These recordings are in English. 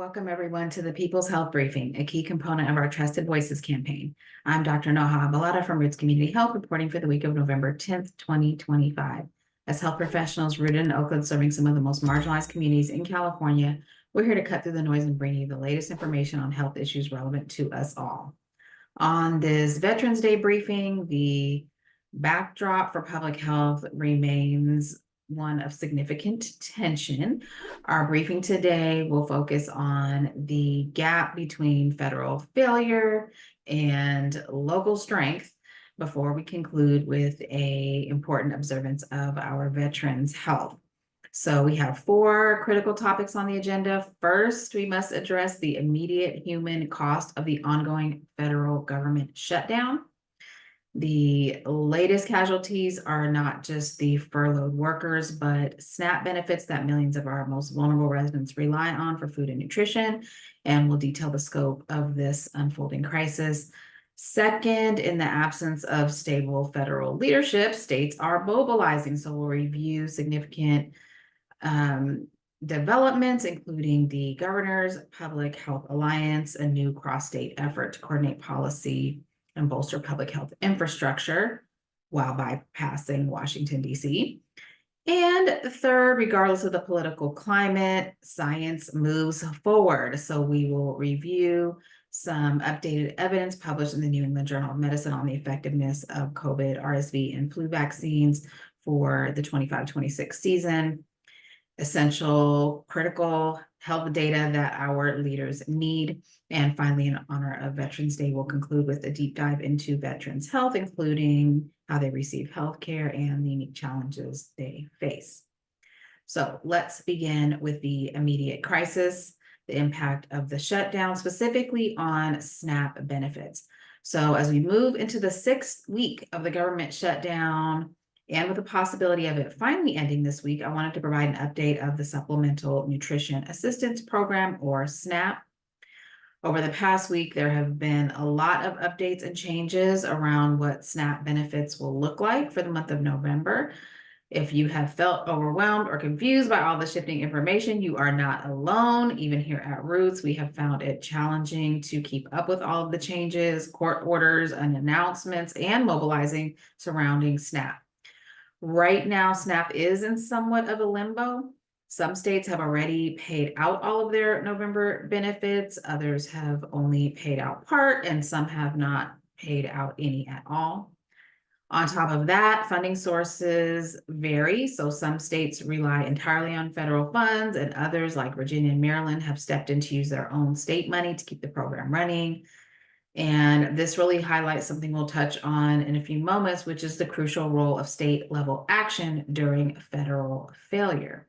Welcome everyone to the People's Health Briefing, a key component of our Trusted Voices campaign. I'm Dr. Noha Abalada from Roots Community Health, reporting for the week of November 10th, 2025. As health professionals rooted in Oakland, serving some of the most marginalized communities in California, we're here to cut through the noise and bring you the latest information on health issues relevant to us all. On this Veterans Day briefing, the backdrop for public health remains one of significant tension. Our briefing today will focus on the gap between federal failure and local strength before we conclude with an important observance of our veterans' health. So we have 4 critical topics on the agenda. First, we must address the immediate human cost of the ongoing federal government shutdown. The latest casualties are not just the furloughed workers, but SNAP benefits that millions of our most vulnerable residents rely on for food and nutrition, and we'll detail the scope of this unfolding crisis. Second, in the absence of stable federal leadership, states are mobilizing, so we'll review significant developments, including the Governor's Public Health Alliance, a new cross-state effort to coordinate policy and bolster public health infrastructure while bypassing Washington, D.C. And third, regardless of the political climate, science moves forward. So we will review some updated evidence published in the New England Journal of Medicine on the effectiveness of COVID, RSV, and flu vaccines for the 25-26 season. Essential critical health data that our leaders need. And finally, in honor of Veterans Day, we'll conclude with a deep dive into veterans' health, including how they receive health care and the unique challenges they face. So let's begin with the immediate crisis, the impact of the shutdown, specifically on SNAP benefits. So as we move into the 6th week of the government shutdown, and with the possibility of it finally ending this week, I wanted to provide an update of the Supplemental Nutrition Assistance Program, or SNAP. Over the past week, there have been a lot of updates and changes around what SNAP benefits will look like for the month of November. If you have felt overwhelmed or confused by all the shifting information, you are not alone. Even here at Roots, we have found it challenging to keep up with all of the changes, court orders, and announcements, and mobilizing surrounding SNAP. Right now, SNAP is in somewhat of a limbo. Some states have already paid out all of their November benefits. Others have only paid out part, and some have not paid out any at all. On top of that, funding sources vary. So some states rely entirely on federal funds, and others, like Virginia and Maryland, have stepped in to use their own state money to keep the program running. And this really highlights something we'll touch on in a few moments, which is the crucial role of state level action during federal failure.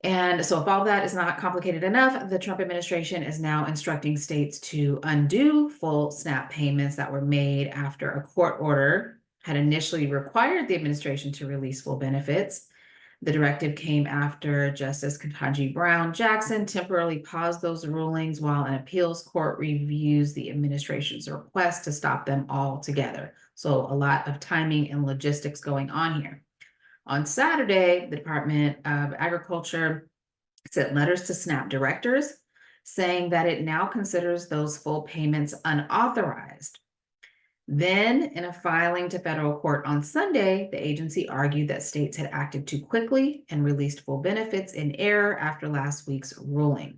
And so if all that is not complicated enough, the Trump administration is now instructing states to undo full SNAP payments that were made after a court order had initially required the administration to release full benefits. The directive came after Justice Ketanji Brown Jackson temporarily paused those rulings while an appeals court reviews the administration's request to stop them altogether. So a lot of timing and logistics going on here. On Saturday, the Department of Agriculture sent letters to SNAP directors saying that it now considers those full payments unauthorized. Then, in a filing to federal court on Sunday, the agency argued that states had acted too quickly and released full benefits in error after last week's ruling.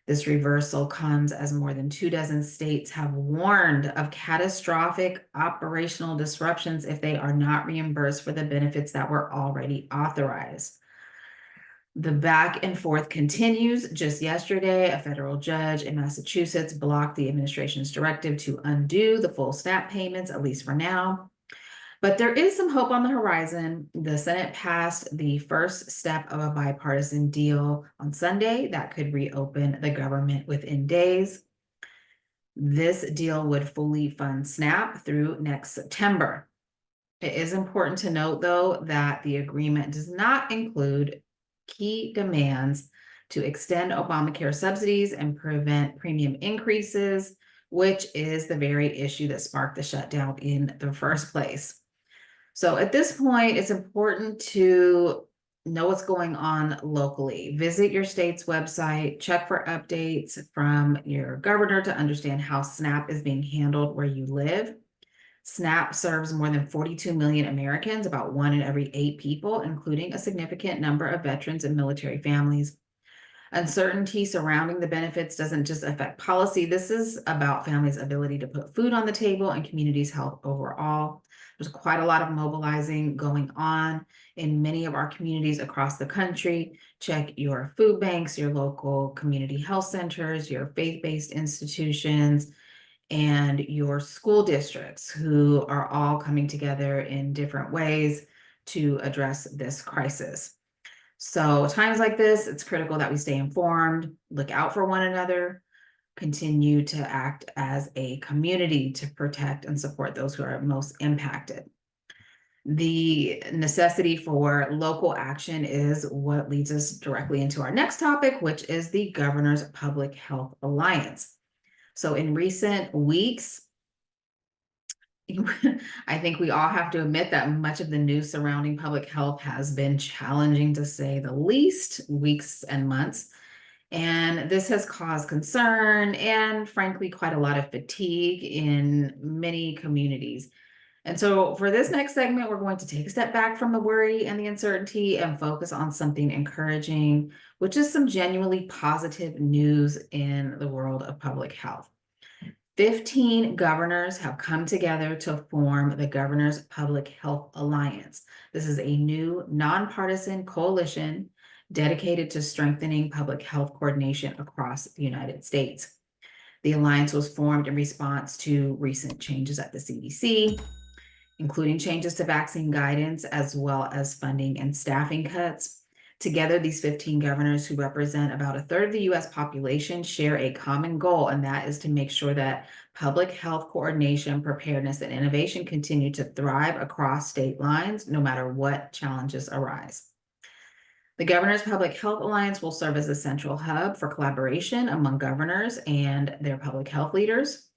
This reversal comes as more than 24 states have warned of catastrophic operational disruptions if they are not reimbursed for the benefits that were already authorized. The back and forth continues. Just yesterday, a federal judge in Massachusetts blocked the administration's directive to undo the full SNAP payments, at least for now. But there is some hope on the horizon. The Senate passed the first step of a bipartisan deal on Sunday that could reopen the government within days. This deal would fully fund SNAP through next September. It is important to note, though, that the agreement does not include key demands to extend Obamacare subsidies and prevent premium increases, which is the very issue that sparked the shutdown in the first place. So at this point, it's important to know what's going on locally. Visit your state's website, check for updates from your governor to understand how SNAP is being handled where you live. SNAP serves more than 42 million Americans, about 1 in every 8 people, including a significant number of veterans and military families. Uncertainty surrounding the benefits doesn't just affect policy. This is about families' ability to put food on the table and communities' health overall. There's quite a lot of mobilizing going on in many of our communities across the country. Check your food banks, your local community health centers, your faith-based institutions, and your school districts, who are all coming together in different ways to address this crisis. So times like this, it's critical that we stay informed, look out for one another, continue to act as a community to protect and support those who are most impacted. The necessity for local action is what leads us directly into our next topic, which is the Governor's Public Health Alliance. So in recent weeks, I think we all have to admit that much of the news surrounding public health has been challenging, to say the least, weeks and months. And this has caused concern and, frankly, quite a lot of fatigue in many communities. And so for this next segment, we're going to take a step back from the worry and the uncertainty and focus on something encouraging, which is some genuinely positive news in the world of public health. 15 governors have come together to form the Governor's Public Health Alliance. This is a new nonpartisan coalition dedicated to strengthening public health coordination across the United States. The alliance was formed in response to recent changes at the CDC, including changes to vaccine guidance, as well as funding and staffing cuts. Together, these 15 governors, who represent about 1/3 of the US population, share a common goal, and that is to make sure that public health coordination, preparedness, and innovation continue to thrive across state lines, no matter what challenges arise. The Governor's Public Health Alliance will serve as a central hub for collaboration among governors and their public health leaders.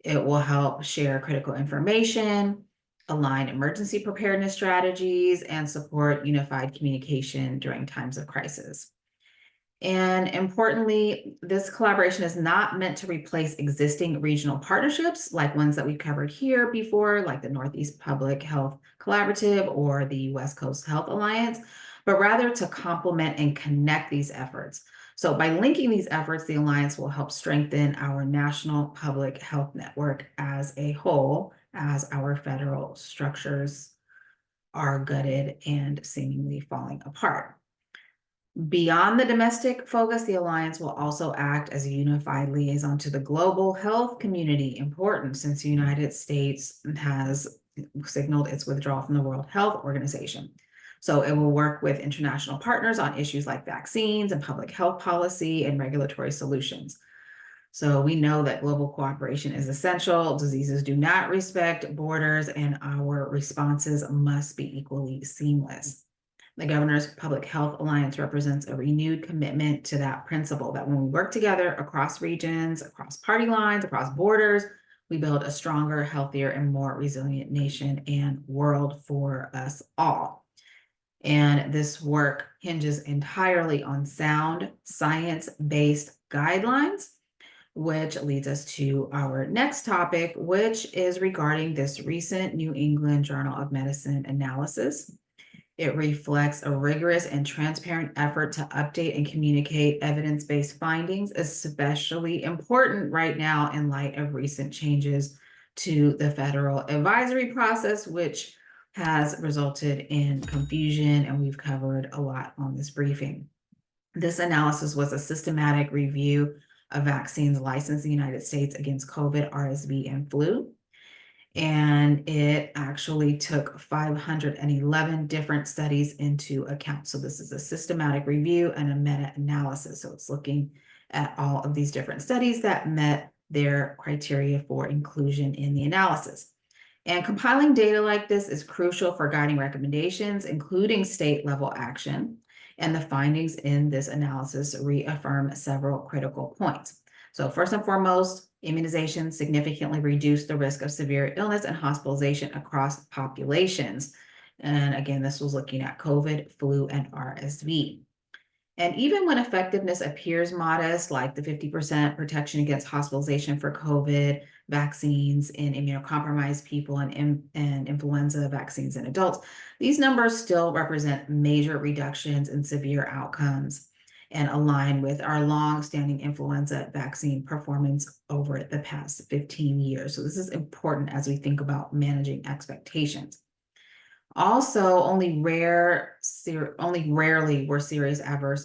It will help share critical information, align emergency preparedness strategies, and support unified communication during times of crisis. And importantly, this collaboration is not meant to replace existing regional partnerships like ones that we've covered here before, like the Northeast Public Health Collaborative or the West Coast Health Alliance, but rather to complement and connect these efforts. So by linking these efforts, the Alliance will help strengthen our national public health network as a whole, as our federal structures are gutted and seemingly falling apart. Beyond the domestic focus, the Alliance will also act as a unified liaison to the global health community, important since the United States has signaled its withdrawal from the World Health Organization. So it will work with international partners on issues like vaccines and public health policy and regulatory solutions. So we know that global cooperation is essential. Diseases do not respect borders, and our responses must be equally seamless. The Governor's Public Health Alliance represents a renewed commitment to that principle, that when we work together across regions, across party lines, across borders, we build a stronger, healthier, and more resilient nation and world for us all. And this work hinges entirely on sound, science-based guidelines, which leads us to our next topic, which is regarding this recent New England Journal of Medicine analysis. It reflects a rigorous and transparent effort to update and communicate evidence-based findings, especially important right now in light of recent changes to the federal advisory process, which has resulted in confusion, and we've covered a lot on this briefing. This analysis was a systematic review of vaccines licensed in the United States against COVID, RSV, and flu. And it actually took 511 different studies into account. So this is a systematic review and a meta-analysis. So it's looking at all of these different studies that met their criteria for inclusion in the analysis. And compiling data like this is crucial for guiding recommendations, including state-level action. And the findings in this analysis reaffirm several critical points. So first and foremost, immunization significantly reduced the risk of severe illness and hospitalization across populations. And again, this was looking at COVID, flu, and RSV. And even when effectiveness appears modest, like the 50% protection against hospitalization for COVID vaccines in immunocompromised people and influenza vaccines in adults, these numbers still represent major reductions in severe outcomes and align with our long-standing influenza vaccine performance over the past 15 years. So this is important as we think about managing expectations. Also, only rarely were serious adverse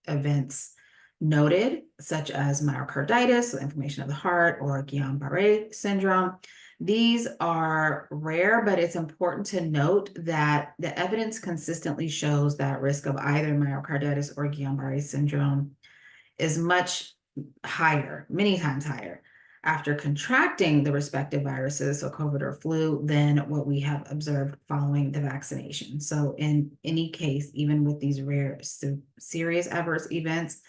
events noted, such as myocarditis, so inflammation of the heart, or Guillain-Barré syndrome. These are rare, but it's important to note that the evidence consistently shows that risk of either myocarditis or Guillain-Barré syndrome is much higher, many times higher, after contracting the respective viruses, so COVID or flu, than what we have observed following the vaccination. So in any case, even with these rare serious adverse events,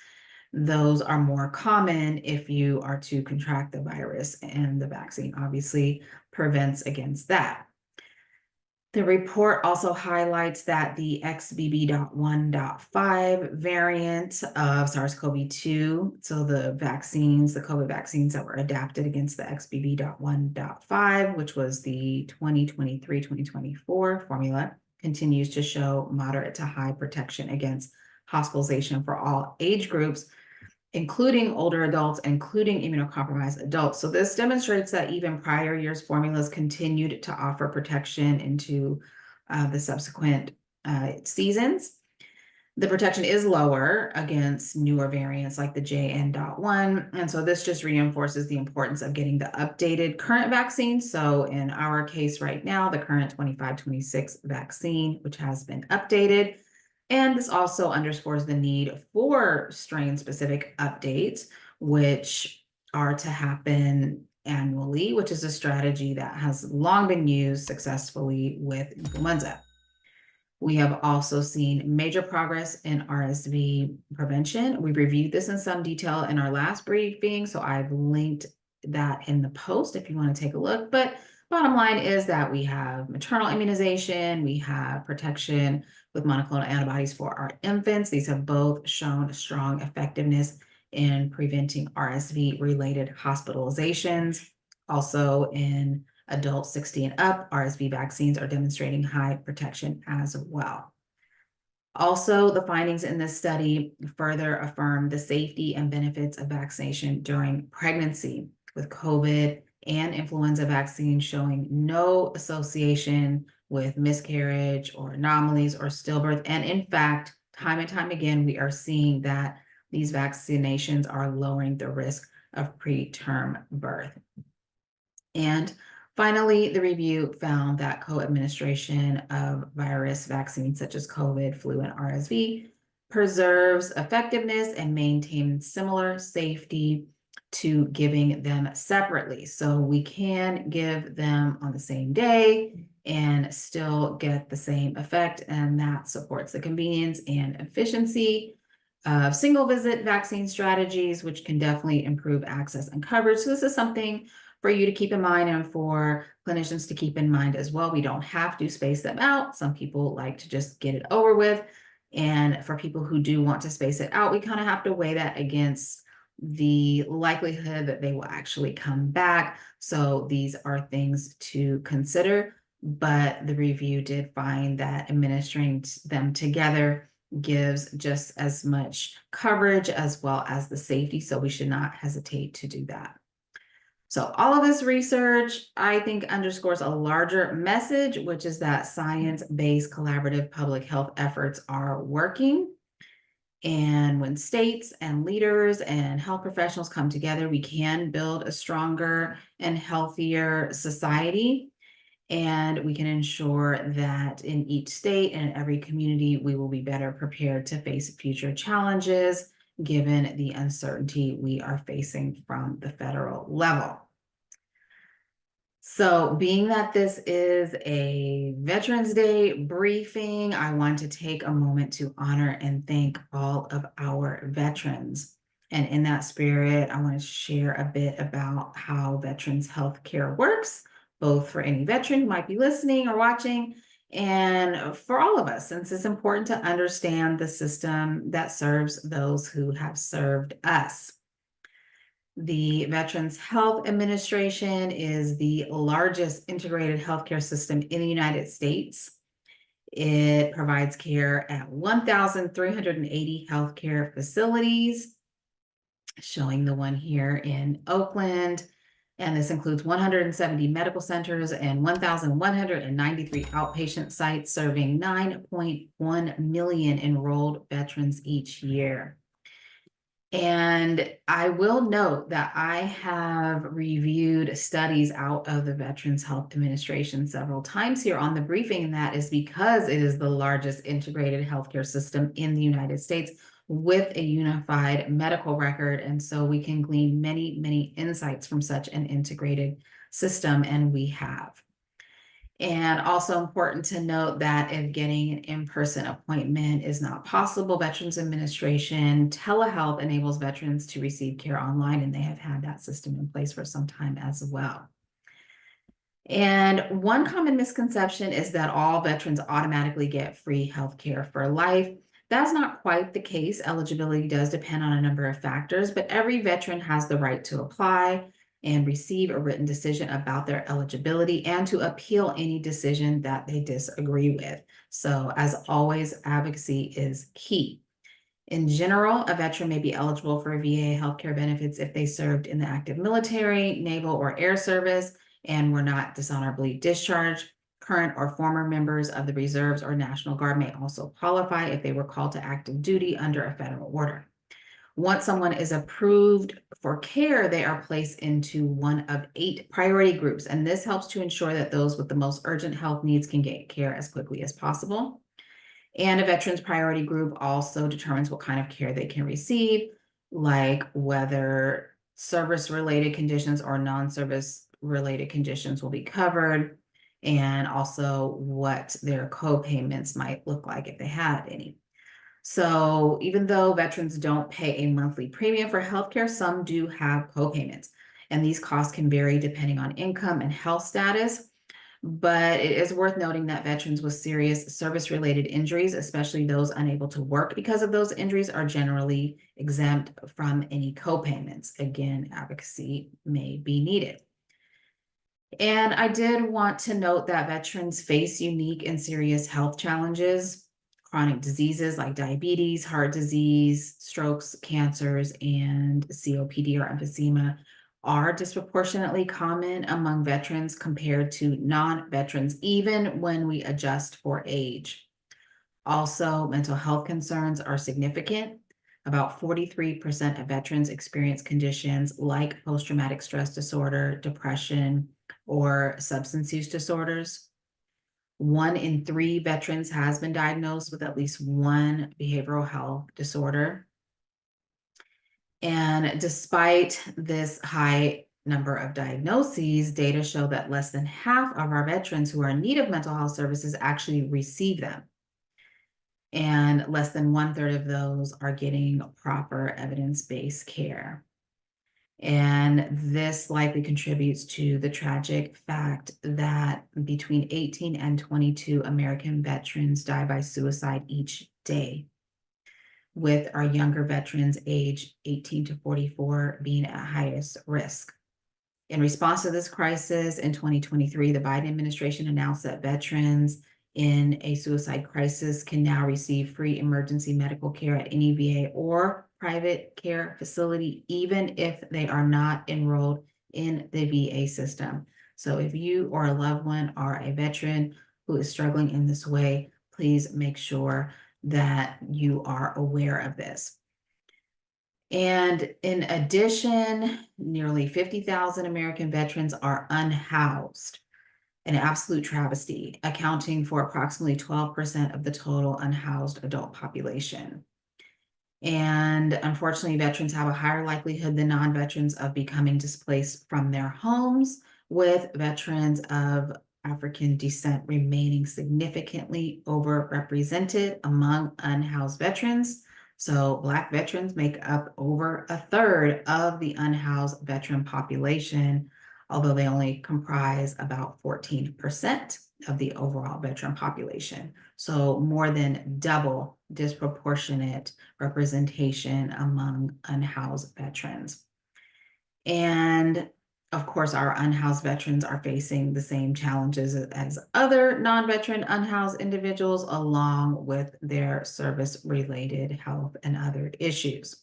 those are more common if you are to contract the virus, and the vaccine obviously prevents against that. The report also highlights that the XBB.1.5 variant of SARS-CoV-2, so the COVID vaccines that were adapted against the XBB.1.5, which was the 2023-2024 formula, continues to show moderate to high protection against hospitalization for all age groups, including older adults, including immunocompromised adults. So this demonstrates that even prior years' formulas continued to offer protection into the subsequent seasons. The protection is lower against newer variants like the JN.1. And so this just reinforces the importance of getting the updated current vaccine. So in our case right now, the current 25-26 vaccine, which has been updated. And this also underscores the need for strain-specific updates, which are to happen annually, which is a strategy that has long been used successfully with influenza. We have also seen major progress in RSV prevention. We reviewed this in some detail in our last briefing, so I've linked that in the post if you want to take a look. But bottom line is that we have maternal immunization, we have protection with monoclonal antibodies for our infants. These have both shown strong effectiveness in preventing RSV-related hospitalizations. Also in adults 60 and up, RSV vaccines are demonstrating high protection as well. Also, the findings in this study further affirm the safety and benefits of vaccination during pregnancy, with COVID and influenza vaccines showing no association with miscarriage or anomalies or stillbirth. And in fact, time and time again, we are seeing that these vaccinations are lowering the risk of preterm birth. And finally, the review found that co-administration of virus vaccines such as COVID, flu, and RSV preserves effectiveness and maintains similar safety to giving them separately. So we can give them on the same day and still get the same effect, and that supports the convenience and efficiency of single visit vaccine strategies, which can definitely improve access and coverage. So this is something for you to keep in mind and for clinicians to keep in mind as well. We don't have to space them out. Some people like to just get it over with. And for people who do want to space it out, we kind of have to weigh that against the likelihood that they will actually come back. So these are things to consider, but the review did find that administering them together gives just as much coverage as well as the safety. So we should not hesitate to do that. So all of this research, I think, underscores a larger message, which is that science-based collaborative public health efforts are working. And when states and leaders and health professionals come together, we can build a stronger and healthier society. And we can ensure that in each state and in every community, we will be better prepared to face future challenges, given the uncertainty we are facing from the federal level. So being that this is a Veterans Day briefing, I want to take a moment to honor and thank all of our veterans. And in that spirit, I want to share a bit about how veterans healthcare works, both for any veteran who might be listening or watching, and for all of us, since it's important to understand the system that serves those who have served us. The Veterans Health Administration is the largest integrated healthcare system in the United States. It provides care at 1,380 healthcare facilities, showing the one here in Oakland. And this includes 170 medical centers and 1,193 outpatient sites, serving 9.1 million enrolled veterans each year. And I will note that I have reviewed studies out of the Veterans Health Administration several times here on the briefing, and that is because it is the largest integrated healthcare system in the United States with a unified medical record. And so we can glean many, many insights from such an integrated system, and we have. And also important to note that if getting an in-person appointment is not possible, Veterans Administration telehealth enables veterans to receive care online, and they have had that system in place for some time as well. And one common misconception is that all veterans automatically get free health care for life. That's not quite the case. Eligibility does depend on a number of factors, but every veteran has the right to apply and receive a written decision about their eligibility and to appeal any decision that they disagree with. So as always, advocacy is key. In general, a veteran may be eligible for VA healthcare benefits if they served in the active military, naval, or air service and were not dishonorably discharged. Current or former members of the reserves or National Guard may also qualify if they were called to active duty under a federal order. Once someone is approved for care, they are placed into one of 8 priority groups, and this helps to ensure that those with the most urgent health needs can get care as quickly as possible. And a veteran's priority group also determines what kind of care they can receive, like whether service-related conditions or non-service-related conditions will be covered, and also what their co-payments might look like if they had any. So even though veterans don't pay a monthly premium for healthcare, some do have co-payments, and these costs can vary depending on income and health status. But it is worth noting that veterans with serious service-related injuries, especially those unable to work because of those injuries, are generally exempt from any co-payments. Again, advocacy may be needed. And I did want to note that veterans face unique and serious health challenges. Chronic diseases like diabetes, heart disease, strokes, cancers, and COPD or emphysema are disproportionately common among veterans compared to non-veterans, even when we adjust for age. Also, mental health concerns are significant. About 43% of veterans experience conditions like post-traumatic stress disorder, depression, or substance use disorders. 1 in 3 veterans has been diagnosed with at least one behavioral health disorder. And despite this high number of diagnoses, data show that less than half of our veterans who are in need of mental health services actually receive them. And less than 1/3 of those are getting proper evidence-based care. And this likely contributes to the tragic fact that between 18 and 22 American veterans die by suicide each day, with our younger veterans age 18 to 44 being at highest risk. In response to this crisis in 2023, the Biden administration announced that veterans in a suicide crisis can now receive free emergency medical care at any VA or private care facility, even if they are not enrolled in the VA system. So if you or a loved one are a veteran who is struggling in this way, please make sure that you are aware of this. And in addition, nearly 50,000 American veterans are unhoused, an absolute travesty, accounting for approximately 12% of the total unhoused adult population. And unfortunately, veterans have a higher likelihood than non-veterans of becoming displaced from their homes, with veterans of African descent remaining significantly overrepresented among unhoused veterans. So Black veterans make up over 1/3 of the unhoused veteran population, although they only comprise about 14%. of the overall veteran population. So more than double disproportionate representation among unhoused veterans. And of course, our unhoused veterans are facing the same challenges as other non-veteran unhoused individuals, along with their service-related health and other issues.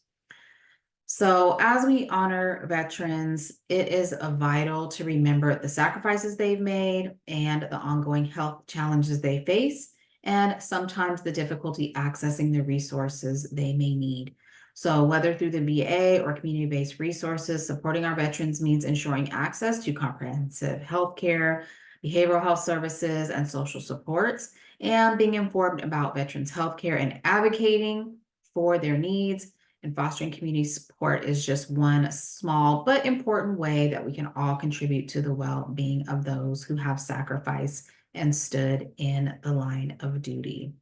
So as we honor veterans, it is vital to remember the sacrifices they've made and the ongoing health challenges they face, and sometimes the difficulty accessing the resources they may need. So whether through the VA or community-based resources, supporting our veterans means ensuring access to comprehensive health care, behavioral health services, and social supports, and being informed about veterans' health care and advocating for their needs and fostering community support is just one small but important way that we can all contribute to the well-being of those who have sacrificed and stood in the line of duty.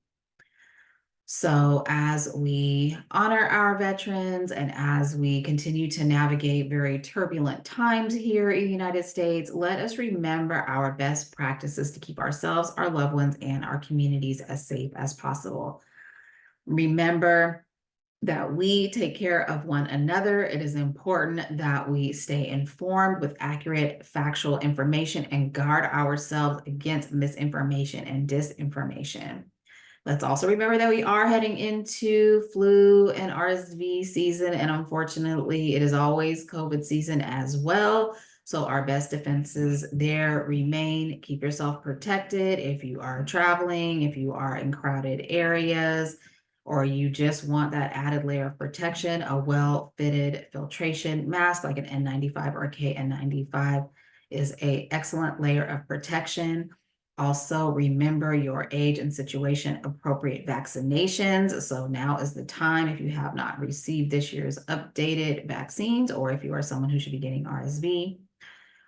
So as we honor our veterans and as we continue to navigate very turbulent times here in the United States, let us remember our best practices to keep ourselves, our loved ones, and our communities as safe as possible. Remember that we take care of one another. It is important that we stay informed with accurate, factual information and guard ourselves against misinformation and disinformation. Let's also remember that we are heading into flu and RSV season, and unfortunately, it is always COVID season as well. So our best defenses there remain. Keep yourself protected if you are traveling, if you are in crowded areas, or you just want that added layer of protection. A well-fitted filtration mask like an N95 or KN95 is an excellent layer of protection. Also, remember your age and situation appropriate vaccinations. So now is the time if you have not received this year's updated vaccines, or if you are someone who should be getting RSV.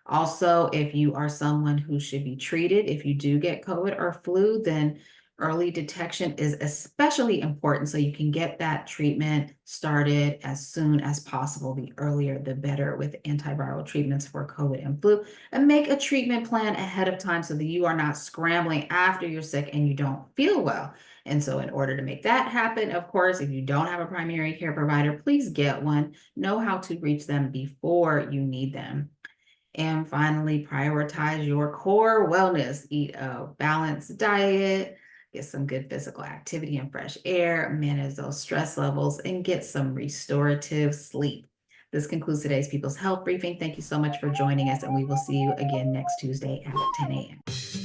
Also, if you are someone who should be treated, if you do get COVID or flu, then early detection is especially important so you can get that treatment started as soon as possible. The earlier, the better with antiviral treatments for COVID and flu. And make a treatment plan ahead of time so that you are not scrambling after you're sick and you don't feel well. And so in order to make that happen, of course, if you don't have a primary care provider, please get one. Know how to reach them before you need them. And finally, prioritize your core wellness. Eat a balanced diet, get some good physical activity and fresh air, manage those stress levels, and get some restorative sleep. This concludes today's People's Health Briefing. Thank you so much for joining us, and we will see you again next Tuesday at 10 a.m.